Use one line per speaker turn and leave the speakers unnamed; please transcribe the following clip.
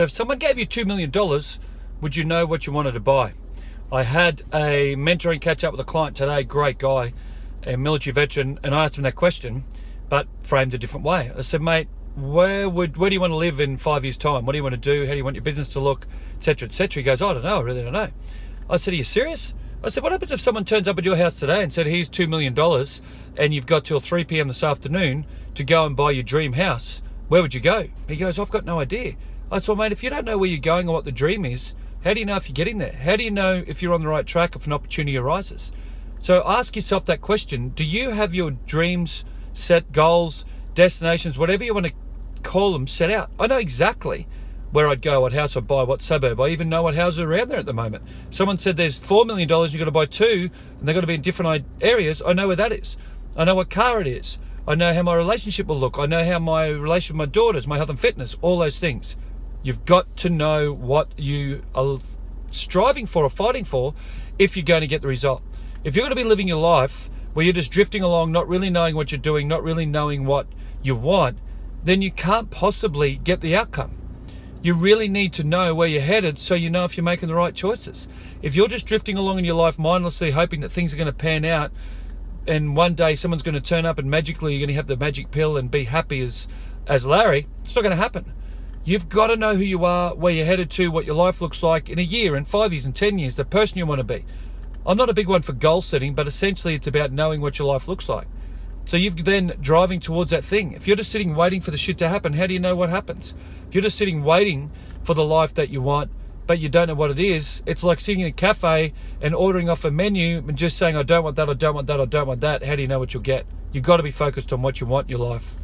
So if someone gave you $2 million, would you know what you wanted to buy? I had a mentoring catch up with a client today, great guy, a military veteran, and I asked him that question, but framed a different way. I said, mate, where do you want to live in 5 years' time? What do you want to do? How do you want your business to look, etc., etc.? He goes, I don't know, I really don't know. I said, are you serious? I said, what happens if someone turns up at your house today and said, here's $2 million and you've got till 3 p.m. this afternoon to go and buy your dream house? Where would you go? He goes, I've got no idea. I said, well, mate, if you don't know where you're going or what the dream is, how do you know if you're getting there? How do you know if you're on the right track if an opportunity arises? So ask yourself that question. Do you have your dreams, set goals, destinations, whatever you want to call them, set out? I know exactly where I'd go, what house I'd buy, what suburb. I even know what houses are around there at the moment. Someone said there's $4 million, you've got to buy two, and they've got to be in different areas. I know where that is. I know what car it is. I know how my relationship will look. I know how my relation with my daughters, my health and fitness, all those things. You've got to know what you are striving for or fighting for if you're going to get the result. If you're going to be living your life where you're just drifting along, not really knowing what you're doing, not really knowing what you want, then you can't possibly get the outcome. You really need to know where you're headed so you know if you're making the right choices. If you're just drifting along in your life mindlessly hoping that things are going to pan out and one day someone's going to turn up and magically you're going to have the magic pill and be happy as Larry, it's not going to happen. You've got to know who you are, where you're headed to, what your life looks like in a year, in 5 years, in 10 years, the person you want to be. I'm not a big one for goal setting, but essentially it's about knowing what your life looks like. So you're then driving towards that thing. If you're just sitting waiting for the shit to happen, how do you know what happens? If you're just sitting waiting for the life that you want, but you don't know what it is, it's like sitting in a cafe and ordering off a menu and just saying, I don't want that, I don't want that, I don't want that. How do you know what you'll get? You've got to be focused on what you want in your life.